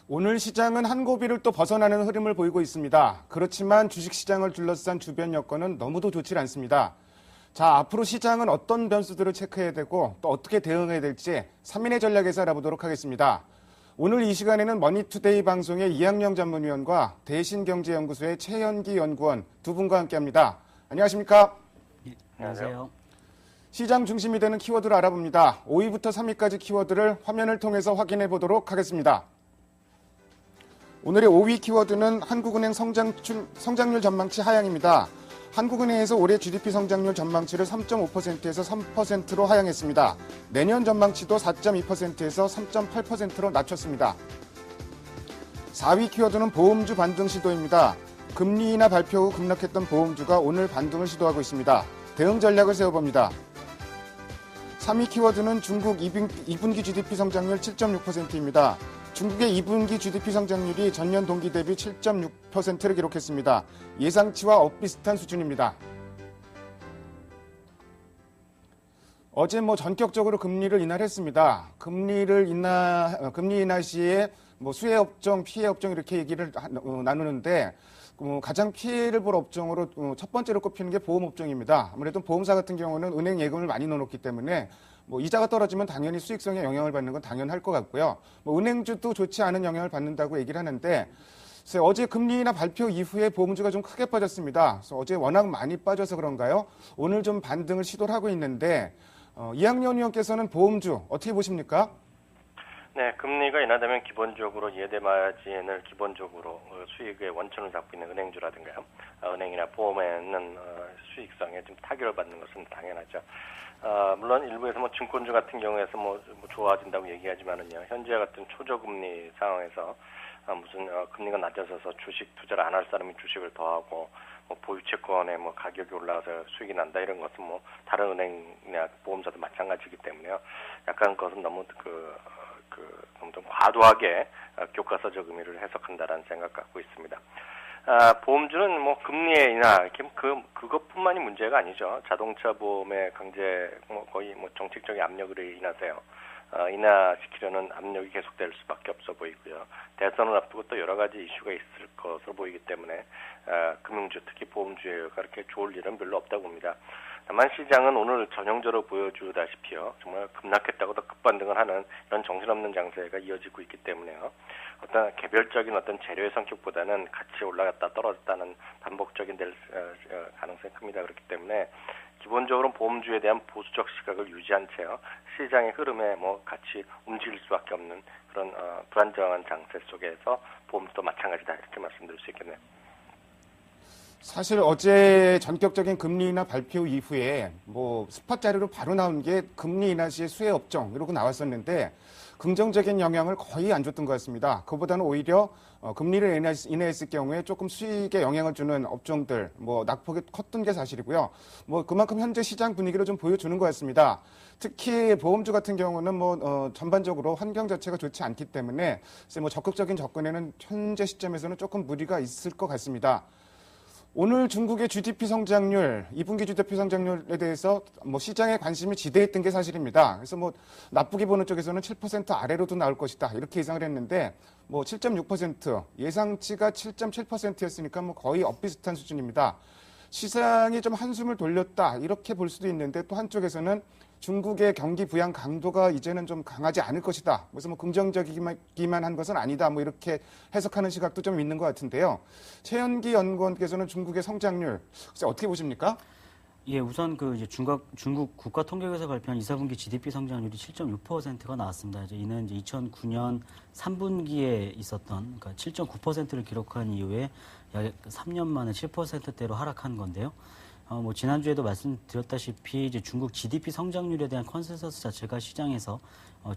오늘 시장은 한 고비를 또 벗어나는 흐름을 보이고 있습니다. 그렇지만 주식시장을 둘러싼 주변 여건은 너무도 좋지 않습니다. 자, 앞으로 시장은 어떤 변수들을 체크해야 되고 또 어떻게 대응해야 될지 3인의 전략에서 알아보도록 하겠습니다. 오늘 이 시간에는 머니투데이 방송의 이학영 전문위원과 대신경제연구소의 최현기 연구원 두 분과 함께합니다. 안녕하십니까? 네, 안녕하세요. 시장 중심이 되는 키워드를 알아봅니다. 5위부터 3위까지 키워드를 화면을 통해서 확인해 보도록 하겠습니다. 오늘의 5위 키워드는 한국은행 성장률 전망치 하향입니다. 한국은행에서 올해 GDP 성장률 전망치를 3.5%에서 3%로 하향했습니다. 내년 전망치도 4.2%에서 3.8%로 낮췄습니다. 4위 키워드는 보험주 반등 시도입니다. 금리 인하 발표 후 급락했던 보험주가 오늘 반등을 시도하고 있습니다. 대응 전략을 세워봅니다. 3위 키워드는 중국 2분기 GDP 성장률 7.6%입니다. 중국의 2분기 GDP 성장률이 전년 동기 대비 7.6%를 기록했습니다. 예상치와 엇비슷한 수준입니다. 어제 전격적으로 금리를 인하했습니다. 금리 인하 시에 수혜 업종, 피해 업종 이렇게 얘기를 나누는데 가장 피해를 볼 업종으로 첫 번째로 꼽히는 게 보험 업종입니다. 아무래도 보험사 같은 경우는 은행 예금을 많이 넣어놓기 때문에 이자가 떨어지면 당연히 수익성에 영향을 받는 건 당연할 것 같고요. 은행주도 좋지 않은 영향을 받는다고 얘기를 하는데 어제 금리 인하 발표 이후에 보험주가 좀 크게 빠졌습니다. 그래서 어제 워낙 많이 빠져서 그런가요? 오늘 좀 반등을 시도를 하고 있는데 이학년 의원께서는 보험주 어떻게 보십니까? 네, 금리가 인하되면 기본적으로 예대 마진을 기본적으로 수익의 원천을 잡고 있는 은행주라든가요. 은행이나 보험에는 수익성에 좀 타격을 받는 것은 당연하죠. 물론 일부에서 증권주 같은 경우에서 좋아진다고 얘기하지만은요. 현재 같은 초저금리 상황에서 무슨 금리가 낮아져서 주식 투자를 안 할 사람이 주식을 더 하고 보유채권의 가격이 올라가서 수익이 난다 이런 것은 다른 은행이나 보험사도 마찬가지이기 때문에요. 약간 그것은 너무 너무 좀 과도하게 교과서적 의미를 해석한다라는 생각 갖고 있습니다. 보험주는 금리의 인하 그것뿐만이 문제가 아니죠. 자동차 보험의 강제 거의 정책적인 압력으로 인하세요. 인하시키려는 압력이 계속될 수밖에 없어 보이고요. 대선을 앞두고 또 여러 가지 이슈가 있을 것으로 보이기 때문에 금융주 특히 보험주에 그렇게 좋을 일은 별로 없다고 봅니다. 다만 시장은 오늘 전형적으로 보여주다시피요. 정말 급락했다고 더 급반등을 하는 이런 정신없는 장세가 이어지고 있기 때문에요. 어떤 개별적인 재료의 성격보다는 같이 올라갔다 떨어졌다는 반복적인 가능성이 큽니다. 그렇기 때문에 기본적으로 보험주에 대한 보수적 시각을 유지한 채요. 시장의 흐름에 같이 움직일 수밖에 없는 그런 불안정한 장세 속에서 보험도 마찬가지다 이렇게 말씀드릴 수 있겠네요. 사실 어제 전격적인 금리 인하 발표 이후에 스팟 자료로 바로 나온 게 금리 인하 시의 수혜 업종 이러고 나왔었는데 긍정적인 영향을 거의 안 줬던 것 같습니다. 그보다는 오히려 금리를 인하했을 경우에 조금 수익에 영향을 주는 업종들 낙폭이 컸던 게 사실이고요. 그만큼 현재 시장 분위기를 좀 보여주는 것 같습니다. 특히 보험주 같은 경우는 전반적으로 환경 자체가 좋지 않기 때문에 적극적인 접근에는 현재 시점에서는 조금 무리가 있을 것 같습니다. 오늘 중국의 GDP 성장률, 2분기 GDP 성장률에 대해서 시장에 관심이 지대했던 게 사실입니다. 그래서 나쁘게 보는 쪽에서는 7% 아래로도 나올 것이다. 이렇게 예상을 했는데 7.6%, 예상치가 7.7%였으니까 거의 엇비슷한 수준입니다. 시장이 좀 한숨을 돌렸다. 이렇게 볼 수도 있는데 또 한쪽에서는 중국의 경기 부양 강도가 이제는 좀 강하지 않을 것이다. 그래서 긍정적이기만 한 것은 아니다. 이렇게 해석하는 시각도 좀 있는 것 같은데요. 최현기 연구원께서는 중국의 성장률 어떻게 보십니까? 예, 우선 중국 국가통계국에서 발표한 2, 4분기 GDP 성장률이 7.6%가 나왔습니다. 이는 2009년 3분기에 있었던 7.9%를 기록한 이후에 약 3년 만에 7%대로 하락한 건데요. 지난주에도 말씀드렸다시피 중국 GDP 성장률에 대한 컨센서스 자체가 시장에서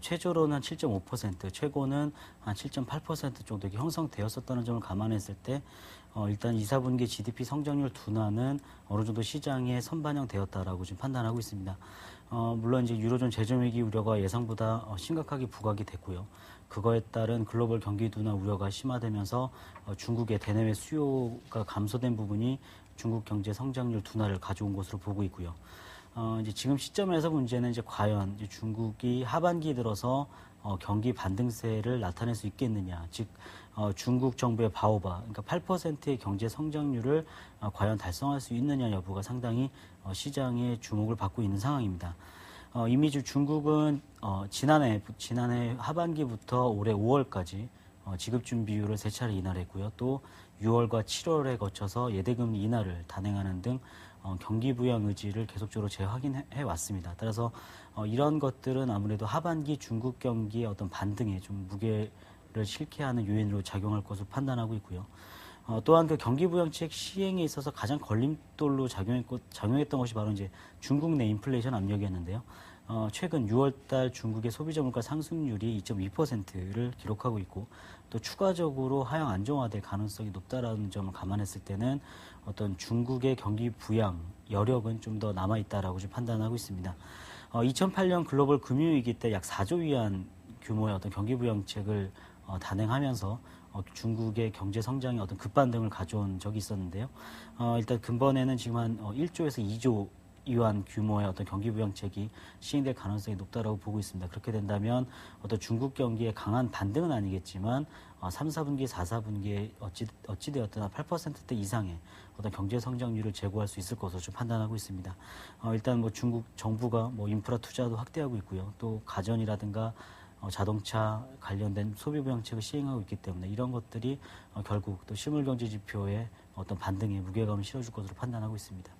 최저로는 한 7.5%, 최고는 한 7.8% 정도 형성되었었다는 점을 감안했을 때 일단 2, 4분기 GDP 성장률 둔화는 어느 정도 시장에 선반영되었다라고 지금 판단하고 있습니다. 물론 유로존 재정 위기 우려가 예상보다 심각하게 부각이 됐고요. 그거에 따른 글로벌 경기 둔화 우려가 심화되면서 중국의 대내외 수요가 감소된 부분이 중국 경제 성장률 둔화를 가져온 것으로 보고 있고요. 이제 지금 시점에서 문제는 이제 과연 이제 중국이 하반기 들어서 경기 반등세를 나타낼 수 있겠느냐. 즉, 중국 정부의 바오바, 그러니까 8%의 경제 성장률을 과연 달성할 수 있느냐 여부가 상당히 시장의 주목을 받고 있는 상황입니다. 이미 중국은 지난해 하반기부터 올해 5월까지 지급 준비율을 3차례 인하했고요. 또 6월과 7월에 거쳐서 예대금리 인하를 단행하는 등 경기 부양 의지를 계속적으로 재확인해 왔습니다. 따라서 이런 것들은 아무래도 하반기 중국 경기의 어떤 반등에 좀 무게를 실게 하는 요인으로 작용할 것으로 판단하고 있고요. 또한 그 경기 부양책 시행에 있어서 가장 걸림돌로 작용했던 것이 바로 이제 중국 내 인플레이션 압력이었는데요. 최근 6월달 중국의 소비자 물가 상승률이 2.2%를 기록하고 있고 또 추가적으로 하향 안정화될 가능성이 높다라는 점을 감안했을 때는 어떤 중국의 경기 부양 여력은 좀 더 남아 있다라고 좀 판단하고 있습니다. 2008년 글로벌 금융위기 때 약 4조 위안 규모의 어떤 경기 부양책을 단행하면서 중국의 경제 성장에 어떤 급반등을 가져온 적이 있었는데요. 일단 근본에는 지금 한 1조에서 2조 위안 규모의 어떤 경기 부양책이 시행될 가능성이 높다라고 보고 있습니다. 그렇게 된다면 어떤 중국 경기의 강한 반등은 아니겠지만 3, 4분기, 4, 4분기에 어찌되었든 8%대 이상의 어떤 경제 성장률을 제고할 수 있을 것으로 좀 판단하고 있습니다. 일단 뭐 중국 정부가 뭐 인프라 투자도 확대하고 있고요. 또 가전이라든가 자동차 관련된 소비 부양책을 시행하고 있기 때문에 이런 것들이 결국 또 실물 경제 지표에 어떤 반등에 무게감을 실어줄 것으로 판단하고 있습니다.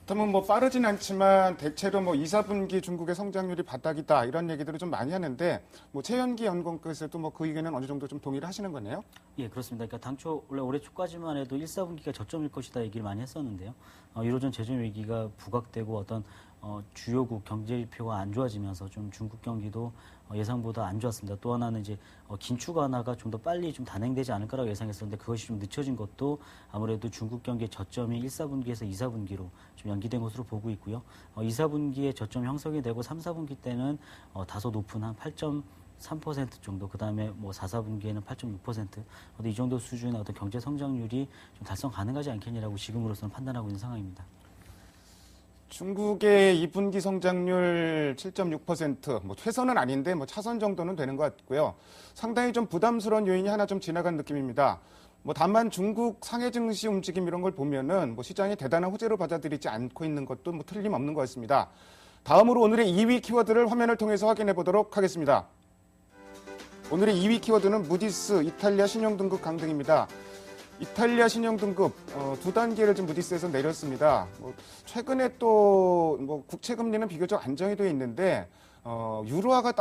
그러면 뭐 빠르진 않지만 대체로 뭐 2, 4분기 중국의 성장률이 바닥이다 이런 얘기들을 좀 많이 하는데 뭐 최현기 연구원께서도 뭐 그 의견은 어느 정도 좀 동의를 하시는 거네요? 예, 그렇습니다. 그러니까 당초 원래 올해 초까지만 해도 1, 4분기가 저점일 것이다 얘기를 많이 했었는데요. 유로존 재정 위기가 부각되고 어떤 주요국 경제 지표가 안 좋아지면서 좀 중국 경기도 예상보다 안 좋았습니다. 또 하나는 이제 긴축 완화가 좀 더 빨리 좀 단행되지 않을까라고 예상했었는데 그것이 좀 늦춰진 것도 아무래도 중국 경기의 저점이 1, 4분기에서 2, 4분기로 좀 연기된 것으로 보고 있고요. 2, 4분기에 저점 형성이 되고 3, 4분기 때는 다소 높은 한 8.3% 정도, 그 다음에 뭐 4, 4분기에는 8.6%, 이 정도 수준의 어떤 경제 성장률이 좀 달성 가능하지 않겠냐라고 지금으로서는 판단하고 있는 상황입니다. 중국의 2분기 성장률 7.6%, 뭐 최선은 아닌데 뭐 차선 정도는 되는 것 같고요. 상당히 좀 부담스러운 요인이 하나 좀 지나간 느낌입니다. 뭐 다만 중국 상해 증시 움직임 이런 걸 보면은 뭐 시장이 대단한 호재로 받아들이지 않고 있는 것도 뭐 틀림없는 것 같습니다. 다음으로 오늘의 2위 키워드를 화면을 통해서 확인해 보도록 하겠습니다. 오늘의 2위 키워드는 무디스 이탈리아 신용등급 강등입니다. 이탈리아 신용등급 2단계를 좀 무디스에서 내렸습니다. 최근에 또 뭐 국채금리는 비교적 안정이 되어 있는데 유로화가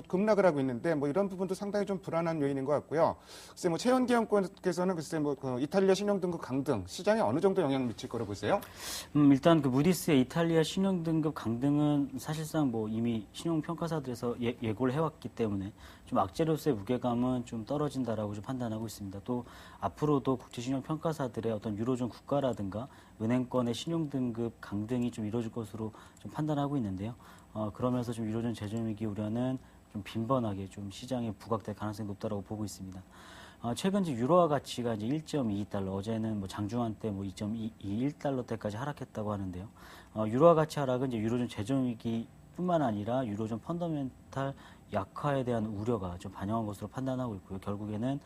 급락을 하고 있는데 뭐 이런 부분도 상당히 좀 불안한 요인인 것 같고요. 글쎄 뭐 최현기 연구원께서는 글쎄 뭐 이탈리아 신용등급 강등 시장에 어느 정도 영향을 미칠 거라고 보세요? 일단 그 무디스의 이탈리아 신용등급 강등은 사실상 뭐 이미 신용평가사들에서 예고를 해왔기 때문에 좀 악재로서의 무게감은 좀 떨어진다라고 좀 판단하고 있습니다. 또 앞으로도 국제신용평가사들의 어떤 유로존 국가라든가 은행권의 신용등급 강등이 좀 이루어질 것으로 좀 판단하고 있는데요. 그러면서 좀 유로존 재정위기 우려는 좀 빈번하게 좀 시장에 부각될 가능성이 높다라고 보고 있습니다. 최근 유로화 가치가 이제 1.22달러, 어제는 뭐 장중한 때 뭐 2.21달러대까지 하락했다고 하는데요. 유로화 가치 하락은 이제 유로존 재정위기뿐만 아니라 유로존 펀더멘탈 약화에 대한 우려가 좀 반영한 것으로 판단하고 있고요. 결국에는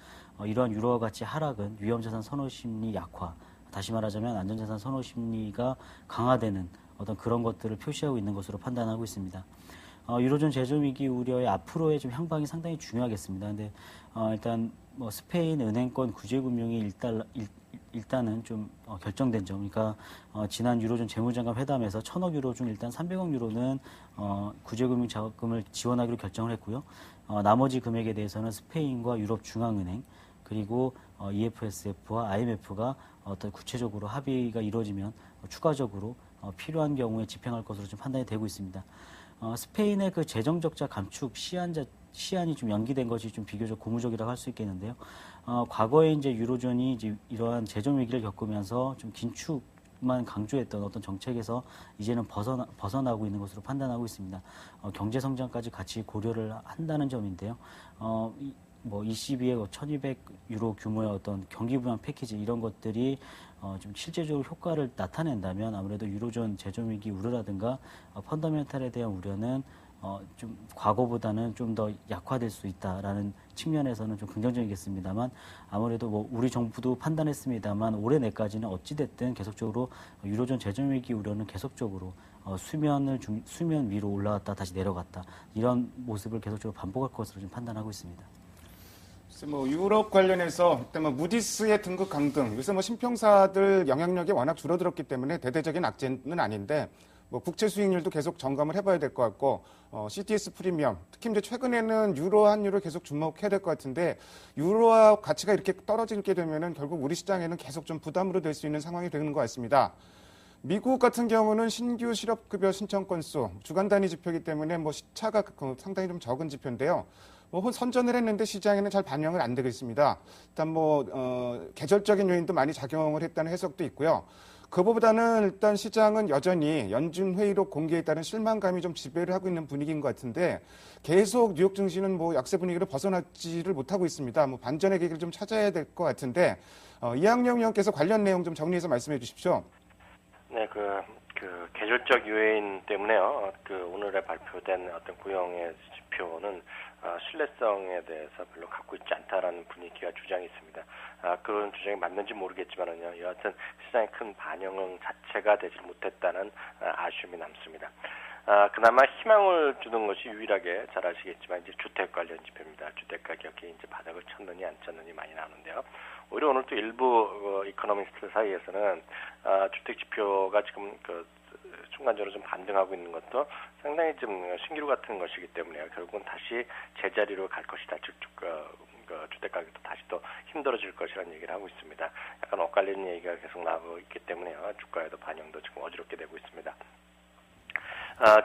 이러한 유로화 가치 하락은 위험자산 선호 심리 약화, 다시 말하자면 안전자산 선호 심리가 강화되는 어떤 그런 것들을 표시하고 있는 것으로 판단하고 있습니다. 유로존 재정 위기 우려의 앞으로의 좀 향방이 상당히 중요하겠습니다. 근데 일단 뭐 스페인 은행권 구제금융이 일단은 좀 결정된 점, 그러니까 지난 유로존 재무장관 회담에서 1,000억 유로 중 일단 300억 유로는 구제금융 자금을 지원하기로 결정을 했고요. 나머지 금액에 대해서는 스페인과 유럽중앙은행 그리고 EFSF와 IMF가 어떤 구체적으로 합의가 이루어지면 추가적으로 필요한 경우에 집행할 것으로 좀 판단이 되고 있습니다. 스페인의 그 재정 적자 감축 시한이 좀 연기된 것이 좀 비교적 고무적이라고 할 수 있겠는데요. 과거에 이제 유로존이 이제 이러한 재정 위기를 겪으면서 좀 긴축만 강조했던 어떤 정책에서 이제는 벗어나고 있는 것으로 판단하고 있습니다. 경제 성장까지 같이 고려를 한다는 점인데요. 뭐 ECB의 1,200 유로 규모의 어떤 경기 부양 패키지 이런 것들이 좀 실제적으로 효과를 나타낸다면 아무래도 유로존 재정 위기 우려라든가 펀더멘탈에 대한 우려는 좀 과거보다는 좀 더 약화될 수 있다라는 측면에서는 좀 긍정적이겠습니다만 아무래도 뭐 우리 정부도 판단했습니다만 올해 내까지는 어찌됐든 계속적으로 유로존 재정 위기 우려는 계속적으로 수면 위로 올라갔다 다시 내려갔다 이런 모습을 계속적으로 반복할 것으로 좀 판단하고 있습니다. 뭐 유럽 관련해서 일단 뭐 무디스의 등급 강등, 요새 뭐 신평사들 영향력이 워낙 줄어들었기 때문에 대대적인 악재는 아닌데 뭐 국채 수익률도 계속 점검을 해봐야 될 것 같고 CTS 프리미엄, 특히 이제 최근에는 유로 환율을 계속 주목해야 될 것 같은데 유로화 가치가 이렇게 떨어지게 되면은 결국 우리 시장에는 계속 좀 부담으로 될 수 있는 상황이 되는 것 같습니다. 미국 같은 경우는 신규 실업급여 신청 건수 주간 단위 지표이기 때문에 뭐 시차가 상당히 좀 적은 지표인데요. 뭐 선전을 했는데 시장에는 잘 반영을 안 되고 있습니다. 일단 뭐 계절적인 요인도 많이 작용을 했다는 해석도 있고요. 그거보다는 일단 시장은 여전히 연준 회의록 공개에 따른 실망감이 좀 지배를 하고 있는 분위기인 것 같은데 계속 뉴욕 증시는 뭐 약세 분위기를 벗어나지를 못하고 있습니다. 뭐 반전의 계기를 좀 찾아야 될 것 같은데 이학영 의원께서 관련 내용 좀 정리해서 말씀해 주십시오. 네, 그 계절적 요인 때문에요. 오늘에 발표된 어떤 고용의 지표는 신뢰성에 대해서 별로 갖고 있지 않다라는 분위기가 주장이 있습니다. 그런 주장이 맞는지 모르겠지만은요. 여하튼 시장의 큰 반영 자체가 되지 못했다는 아쉬움이 남습니다. 그나마 희망을 주는 것이 유일하게 잘 아시겠지만 이제 주택 관련 지표입니다. 주택 가격이 이제 바닥을 쳤느니 안 쳤느니 많이 나오는데요. 오히려 오늘 또 일부 이코노미스트 사이에서는 주택 지표가 지금 순간적으로 좀 반등하고 있는 것도 상당히 좀 신기루 같은 것이기 때문에 결국은 다시 제자리로 갈 것이다. 즉 주택 가격도 다시 또 힘들어질 것이라는 얘기를 하고 있습니다. 약간 엇갈리는 얘기가 계속 나오고 있기 때문에요. 주가에도 반영도 지금 어지럽게 되고 있습니다.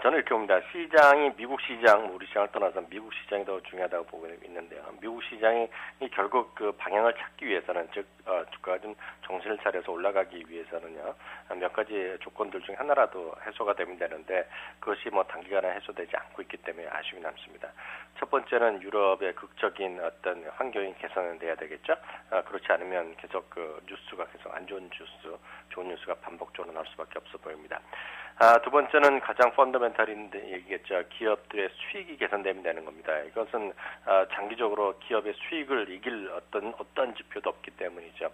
저는 이렇게 봅니다. 시장이 미국 시장, 우리 시장을 떠나서 미국 시장이 더 중요하다고 보고 있는데요. 미국 시장이 결국 그 방향을 찾기 위해서는 즉 주가가 좀 정신을 차려서 올라가기 위해서는요. 몇 가지 조건들 중 하나라도 해소가 되면 되는데 그것이 뭐 단기간에 해소되지 않고 있기 때문에 아쉬움이 남습니다. 첫 번째는 유럽의 극적인 어떤 환경이 개선은 돼야 되겠죠. 그렇지 않으면 계속 뉴스가 계속 안 좋은 뉴스, 좋은 뉴스가 반복적으로 나올 수밖에 없어 보입니다. 두 번째는 가장 펀더멘탈인 얘기겠죠. 기업들의 수익이 개선되면 되는 겁니다. 이것은 장기적으로 기업의 수익을 이길 어떤 지표도 없기 때문이죠.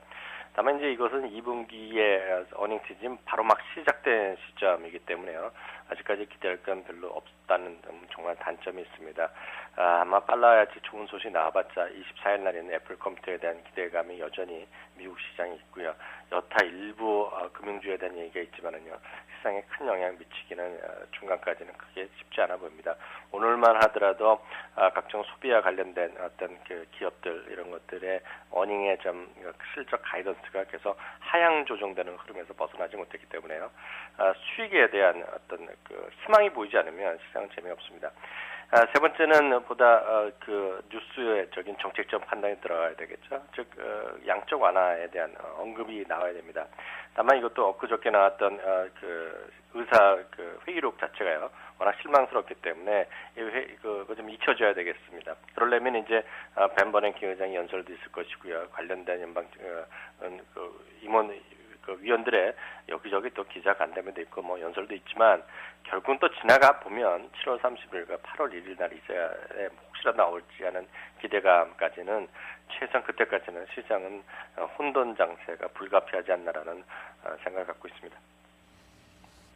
다만 이제 이것은 2분기에 어닝 시즌 바로 막 시작된 시점이기 때문에요. 아직까지 기대할 건 별로 없다는 정말 단점이 있습니다. 아마 빨라야지 좋은 소식 나와봤자 24일 날에는 애플 컴퓨터에 대한 기대감이 여전히 미국 시장에 있고요. 여타 일부 금융주에 대한 얘기가 있지만은요. 시장에 큰 영향을 미치기는 중간까지는 크게 쉽지 않아 보입니다. 오늘만 하더라도 각종 소비와 관련된 어떤 기업들 이런 것들의 어닝의 좀 실적 가이던스가 계속 하향 조정되는 흐름에서 벗어나지 못했기 때문에요. 수익에 대한 어떤 희망이 보이지 않으면 시장은 재미없습니다. 세 번째는 보다 뉴스적인 정책적 판단이 들어가야 되겠죠. 즉 양적 완화에 대한 언급이 나와야 됩니다. 다만 이것도 엊그저께 나왔던 의사 회의록 자체가요 워낙 실망스럽기 때문에 그거 좀 잊혀져야 되겠습니다. 그러려면 이제 벤 버냉키 의장이 연설도 있을 것이고요. 관련된 연방 임원 위원들의 여기저기 또 기자 간담회도 있고 뭐 연설도 있지만 결국은 또 지나가 보면 7월 30일과 8월 1일 날 이제 혹시라도 나올지 하는 기대감까지는 최소한 그때까지는 시장은 혼돈 장세가 불가피하지 않나라는 생각을 갖고 있습니다.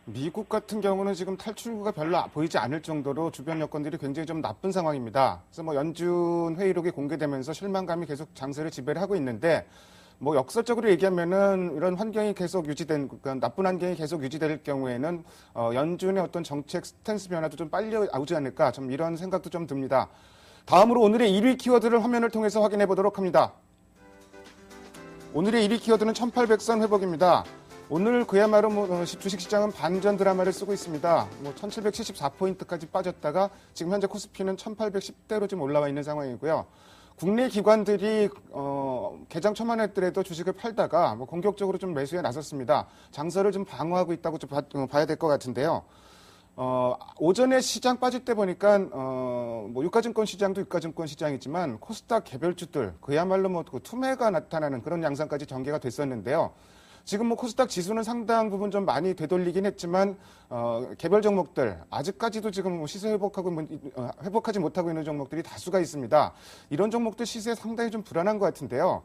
미국 같은 경우는 지금 탈출구가 별로 보이지 않을 정도로 주변 여건들이 굉장히 좀 나쁜 상황입니다. 그래서 뭐 연준 회의록이 공개되면서 실망감이 계속 장세를 지배를 하고 있는데 뭐 역설적으로 얘기하면은 이런 환경이 계속 그러니까 나쁜 환경이 계속 유지될 경우에는 연준의 어떤 정책 스탠스 변화도 좀 빨리 오지 않을까 좀 이런 생각도 좀 듭니다. 다음으로 오늘의 1위 키워드를 화면을 통해서 확인해 보도록 합니다. 오늘의 1위 키워드는 1800선 회복입니다. 오늘 그야말로 주식시장은 반전 드라마를 쓰고 있습니다. 1774포인트까지 빠졌다가 지금 현재 코스피는 1810대로 지금 올라와 있는 상황이고요. 국내 기관들이 개장 초만했더라도 주식을 팔다가 공격적으로 좀 매수에 나섰습니다. 장세를 좀 방어하고 있다고 좀 봐야 될 것 같은데요. 오전에 시장 빠질 때 보니까, 뭐, 유가증권 시장도 유가증권 시장이지만, 코스닥 개별주들, 그야말로 뭐, 그 투매가 나타나는 그런 양상까지 전개가 됐었는데요. 지금 뭐, 코스닥 지수는 상당 부분 좀 많이 되돌리긴 했지만, 개별 종목들, 아직까지도 지금 뭐 시세 회복하지 못하고 있는 종목들이 다수가 있습니다. 이런 종목들 시세 상당히 좀 불안한 것 같은데요.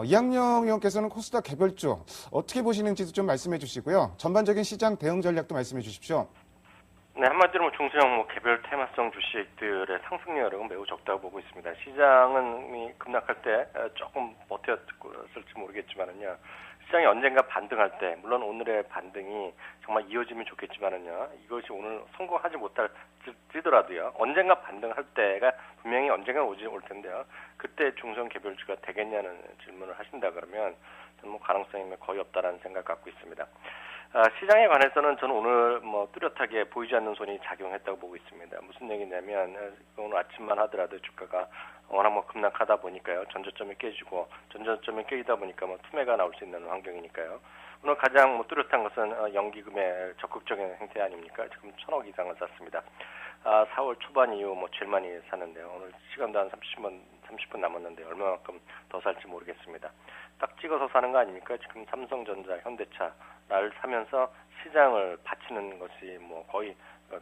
이학영 의원께서는 코스닥 개별주, 어떻게 보시는지도 좀 말씀해 주시고요. 전반적인 시장 대응 전략도 말씀해 주십시오. 네, 한마디로 뭐 중소형 뭐 개별 테마성 주식들의 상승률은 매우 적다고 보고 있습니다. 시장은 급락할 때 조금 버텼을지 모르겠지만은요. 시장이 언젠가 반등할 때, 물론 오늘의 반등이 정말 이어지면 좋겠지만은요. 이것이 오늘 성공하지 못할지더라도요. 언젠가 반등할 때가 분명히 언젠가 올 텐데요. 그때 중소형 개별주가 되겠냐는 질문을 하신다 그러면 저는 뭐 가능성이 거의 없다라는 생각 갖고 있습니다. 시장에 관해서는 저는 오늘 뭐 뚜렷하게 보이지 않는 손이 작용했다고 보고 있습니다. 무슨 얘기냐면 오늘 아침만 하더라도 주가가 워낙 뭐 급락하다 보니까요. 전저점이 깨지고 전저점이 깨지다 보니까 뭐 투매가 나올 수 있는 환경이니까요. 오늘 가장 뭐 뚜렷한 것은 연기금의 적극적인 행태 아닙니까? 지금 1,000억 이상을 샀습니다. 4월 초반 이후 뭐 제일 많이 샀는데요. 오늘 시간도 한 30분 남았는데 얼마만큼 더 살지 모르겠습니다. 딱 찍어서 사는 거 아닙니까? 지금 삼성전자, 현대차를 사면서 시장을 바치는 것이 뭐 거의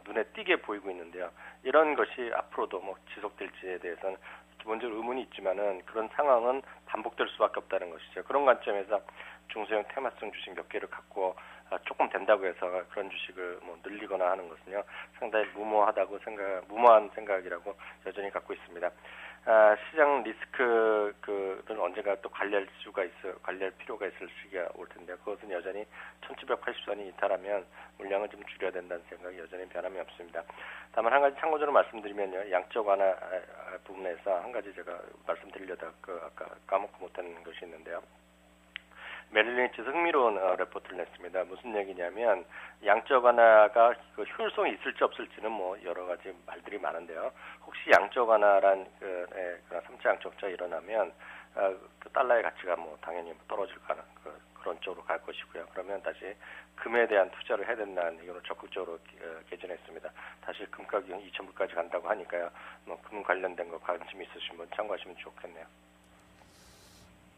눈에 띄게 보이고 있는데요. 이런 것이 앞으로도 뭐 지속될지에 대해서는 기본적으로 의문이 있지만은 그런 상황은 반복될 수밖에 없다는 것이죠. 그런 관점에서 중소형 테마성 주식 몇 개를 갖고 조금 된다고 해서 그런 주식을 뭐 늘리거나 하는 것은요 상당히 무모한 생각이라고 여전히 갖고 있습니다. 시장 리스크를 언젠가 또 관리할 필요가 있을 시기가 올 텐데 그것은 여전히 1780선이 이탈하면 물량을 좀 줄여야 된다는 생각이 여전히 변함이 없습니다. 다만 한 가지 참고적으로 말씀드리면요. 양적 완화 부분에서 한 가지 제가 말씀드리려다 아까 까먹고 못한 것이 있는데요. 메릴린치에서 흥미로운 레포트를 냈습니다. 무슨 얘기냐면 양적 완화가 그 효율성이 있을지 없을지는 뭐 여러 가지 말들이 많은데요. 혹시 양적 완화란 그런 3차 양적자 일어나면 그 달러의 가치가 뭐 당연히 떨어질 그런 쪽으로 갈 것이고요. 그러면 다시 금에 대한 투자를 해야 된다는 의견을 적극적으로 개진했습니다. 다시 금 가격이 2,000불까지 간다고 하니까요. 뭐 금 관련된 거 관심 있으신 분 참고하시면 좋겠네요.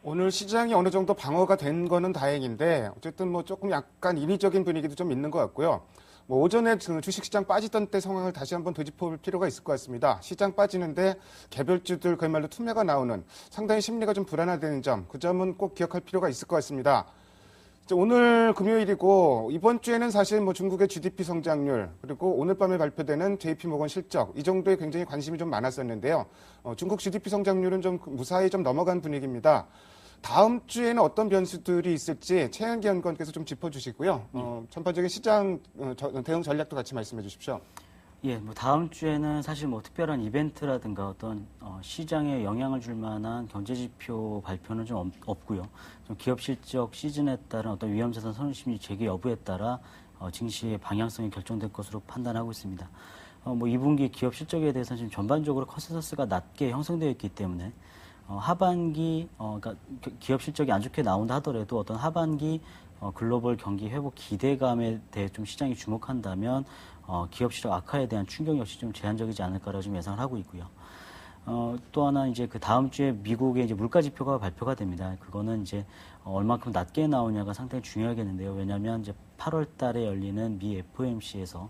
오늘 시장이 어느 정도 방어가 된 거는 다행인데 어쨌든 뭐 조금 약간 인위적인 분위기도 좀 있는 것 같고요. 뭐 오전에 주식시장 빠지던 때 상황을 다시 한번 되짚어볼 필요가 있을 것 같습니다. 시장 빠지는데 개별주들 그야말로 투매가 나오는 상당히 심리가 좀 불안하다는 점, 그 점은 꼭 기억할 필요가 있을 것 같습니다. 오늘 금요일이고 이번 주에는 사실 뭐 중국의 GDP 성장률 그리고 오늘 밤에 발표되는 JP모건 실적 이 정도에 굉장히 관심이 좀 많았었는데요. 중국 GDP 성장률은 좀 무사히 좀 넘어간 분위기입니다. 다음 주에는 어떤 변수들이 있을지 최현기 연구원께서 좀 짚어주시고요. 전반적인 시장 대응 전략도 같이 말씀해 주십시오. 예, 뭐 다음 주에는 사실 뭐 특별한 이벤트라든가 어떤 시장에 영향을 줄 만한 경제 지표 발표는 좀 없고요. 좀 기업 실적 시즌에 따른 어떤 위험자산 선심리 재개 여부에 따라 증시의 방향성이 결정될 것으로 판단하고 있습니다. 뭐 2분기 기업 실적에 대해서는 지금 전반적으로 컨센서스가 낮게 형성되어 있기 때문에 하반기 그러니까 기업 실적이 안 좋게 나온다 하더라도 어떤 하반기 글로벌 경기 회복 기대감에 대해 좀 시장이 주목한다면 기업 실적 악화에 대한 충격 역시 좀 제한적이지 않을까라고 좀 예상을 하고 있고요. 또 하나 이제 그 다음 주에 미국의 이제 물가 지표가 발표가 됩니다. 그거는 이제 얼만큼 낮게 나오냐가 상당히 중요하겠는데요. 왜냐하면 이제 8월 달에 열리는 미 FOMC에서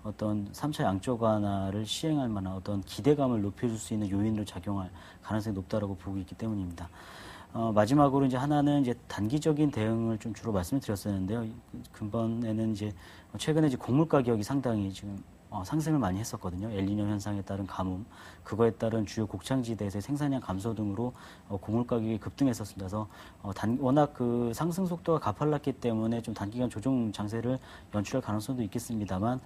어떤 3차 양적 완화를 시행할 만한 어떤 기대감을 높여줄 수 있는 요인으로 작용할 가능성이 높다라고 보고 있기 때문입니다. 마지막으로 이제 하나는 이제 단기적인 대응을 좀 주로 말씀을 드렸었는데요. 근본에는 이제 최근에 이제 곡물 가격이 상당히 지금 상승을 많이 했었거든요. 엘니뇨 현상에 따른 가뭄, 그거에 따른 주요 곡창지대에서의 생산량 감소 등으로 곡물 가격이 급등했었습니다. 그래서 워낙 그 상승 속도가 가팔랐기 때문에 좀 단기간 조정 장세를 연출할 가능성도 있겠습니다만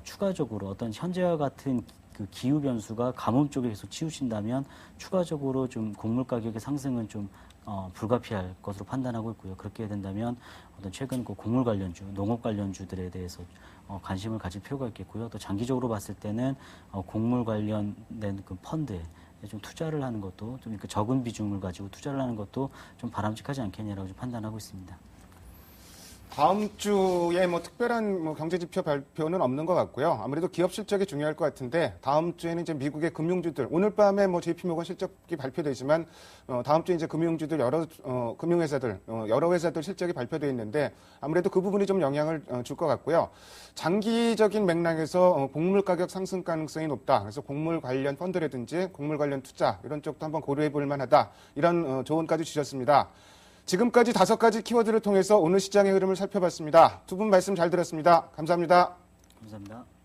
추가적으로 어떤 현재와 같은 그 기후 변수가 가뭄 쪽에 계속 치우친다면 추가적으로 좀 곡물 가격의 상승은 좀 불가피할 것으로 판단하고 있고요. 그렇게 된다면 어떤 최근 그 곡물 관련주, 농업 관련주들에 대해서 관심을 가질 필요가 있겠고요. 또 장기적으로 봤을 때는 곡물 관련된 그 펀드에 좀 투자를 하는 것도 좀 그 적은 비중을 가지고 투자를 하는 것도 좀 바람직하지 않겠냐라고 좀 판단하고 있습니다. 다음 주에 뭐 특별한 뭐 경제 지표 발표는 없는 것 같고요. 아무래도 기업 실적이 중요할 것 같은데 다음 주에는 이제 미국의 금융주들 오늘 밤에 뭐 JP모건 실적이 발표되지만 다음 주에 이제 금융주들 금융회사들 여러 회사들 실적이 발표돼 있는데 아무래도 그 부분이 좀 영향을 줄 것 같고요. 장기적인 맥락에서 곡물 가격 상승 가능성이 높다. 그래서 곡물 관련 펀드라든지 곡물 관련 투자 이런 쪽도 한번 고려해 볼 만하다. 이런 조언까지 주셨습니다. 지금까지 5가지 키워드를 통해서 오늘 시장의 흐름을 살펴봤습니다. 두 분 말씀 잘 들었습니다. 감사합니다. 감사합니다.